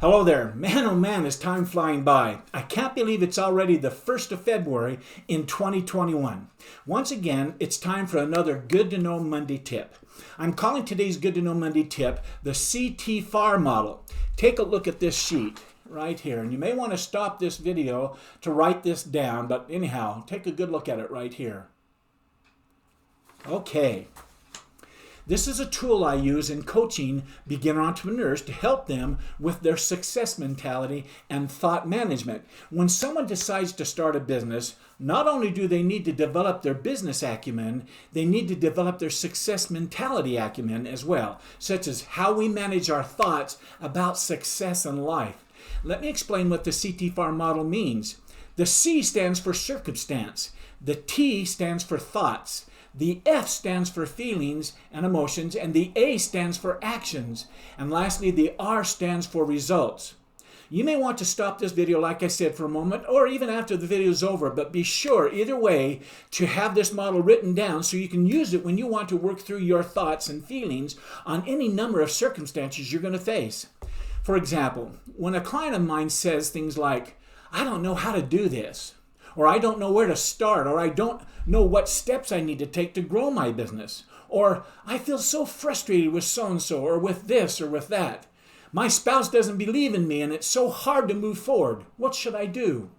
Hello there. Man, oh man, is time flying by. I can't believe it's already the 1st of February in 2021. Once again, it's time for another Good to Know Monday tip. I'm calling today's Good to Know Monday tip the CTFAR Model. Take a look at this sheet right here, and you may want to stop this video to write this down, but anyhow, take a good look at it right here. Okay. This is a tool I use in coaching beginner entrepreneurs to help them with their success mentality and thought management. When someone decides to start a business, not only do they need to develop their business acumen, they need to develop their success mentality acumen as well, such as how we manage our thoughts about success in life. Let me explain what the CTFAR model means. The C stands for circumstance. The T stands for thoughts. The F stands for feelings and emotions, and the A stands for actions. And lastly, the R stands for results. You may want to stop this video, like I said, for a moment, or even after the video is over, but be sure, either way, to have this model written down so you can use it when you want to work through your thoughts and feelings on any number of circumstances you're going to face. For example, when a client of mine says things like, "I don't know how to do this," or "I don't know where to start," or "I don't know what steps I need to take to grow my business," or "I feel so frustrated with so-and-so," or "with this," or "with that. My spouse doesn't believe in me and it's so hard to move forward. What should I do?"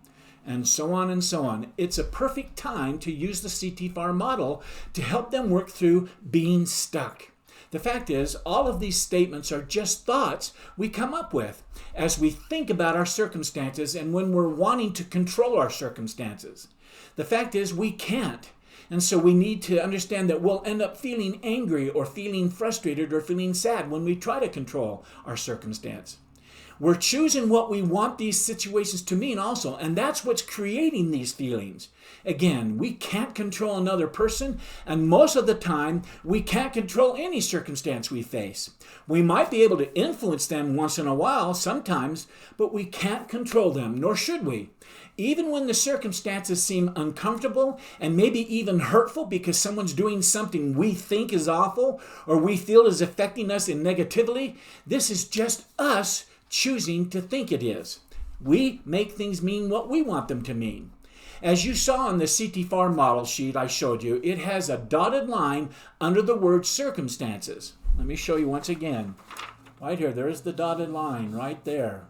And so on and so on. It's a perfect time to use the CTFAR model to help them work through being stuck. The fact is, all of these statements are just thoughts we come up with as we think about our circumstances and when we're wanting to control our circumstances. The fact is, we can't. And so we need to understand that we'll end up feeling angry or feeling frustrated or feeling sad when we try to control our circumstance. We're choosing what we want these situations to mean also, and that's what's creating these feelings. Again, we can't control another person, and most of the time, we can't control any circumstance we face. We might be able to influence them once in a while, sometimes, but we can't control them, nor should we. Even when the circumstances seem uncomfortable and maybe even hurtful because someone's doing something we think is awful or we feel is affecting us negatively, this is just us choosing to think it is. We make things mean what we want them to mean. As you saw on the CTFAR model sheet I showed you, it has a dotted line under the word circumstances. Let me show you once again. Right here, there's the dotted line right there.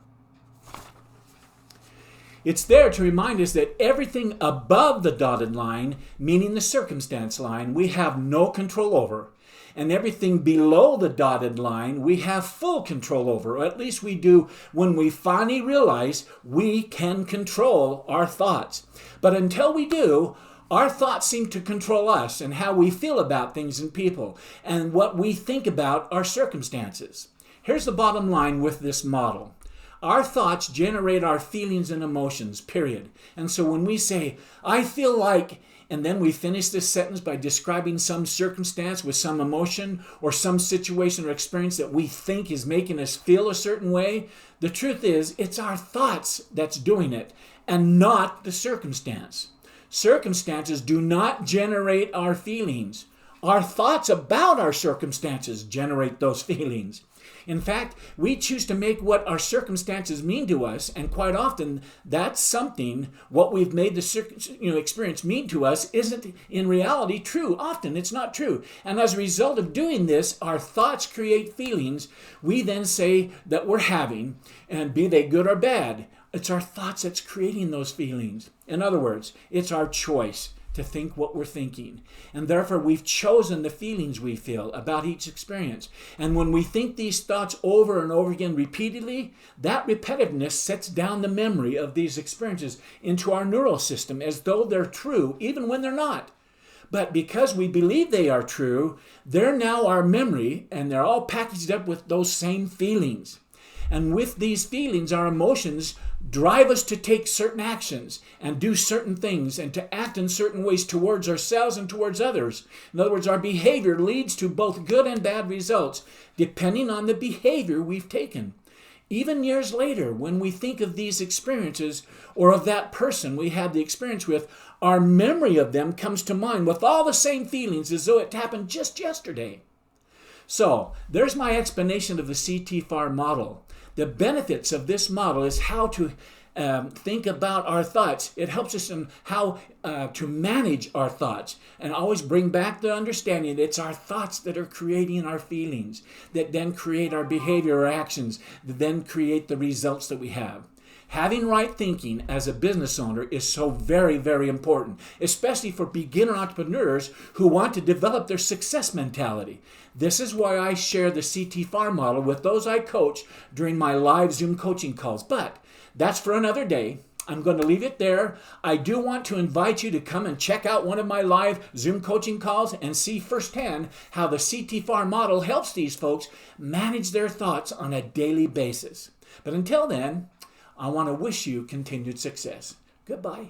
It's there to remind us that everything above the dotted line, meaning the circumstance line, we have no control over. And everything below the dotted line, we have full control over, or at least we do when we finally realize we can control our thoughts. But until we do, our thoughts seem to control us and how we feel about things and people and what we think about our circumstances. Here's the bottom line with this model. Our thoughts generate our feelings and emotions, period. And so when we say, "I feel like," and then we finish this sentence by describing some circumstance with some emotion or some situation or experience that we think is making us feel a certain way, the truth is it's our thoughts that's doing it and not the circumstance. Circumstances do not generate our feelings. Our thoughts about our circumstances generate those feelings. In fact, we choose to make what our circumstances mean to us, and quite often that's something, what we've made the experience mean to us isn't in reality true. Often it's not true. And as a result of doing this, our thoughts create feelings we then say that we're having, and be they good or bad. It's our thoughts that's creating those feelings. In other words, it's our choice to think what we're thinking. And therefore, we've chosen the feelings we feel about each experience. And when we think these thoughts over and over again repeatedly, that repetitiveness sets down the memory of these experiences into our neural system as though they're true, even when they're not. But because we believe they are true, they're now our memory, and they're all packaged up with those same feelings. And with these feelings, our emotions drive us to take certain actions and do certain things and to act in certain ways towards ourselves and towards others. In other words, our behavior leads to both good and bad results, depending on the behavior we've taken. Even years later, when we think of these experiences or of that person we had the experience with, our memory of them comes to mind with all the same feelings as though it happened just yesterday. So, there's my explanation of the CTFAR model. The benefits of this model is how to think about our thoughts. It helps us in how to manage our thoughts and always bring back the understanding that it's our thoughts that are creating our feelings, that then create our behavior or actions, that then create the results that we have. Having right thinking as a business owner is so very, very important, especially for beginner entrepreneurs who want to develop their success mentality. This is why I share the CTFAR model with those I coach during my live Zoom coaching calls. But that's for another day. I'm going to leave it there. I do want to invite you to come and check out one of my live Zoom coaching calls and see firsthand how the CTFAR model helps these folks manage their thoughts on a daily basis. But until then, I want to wish you continued success. Goodbye.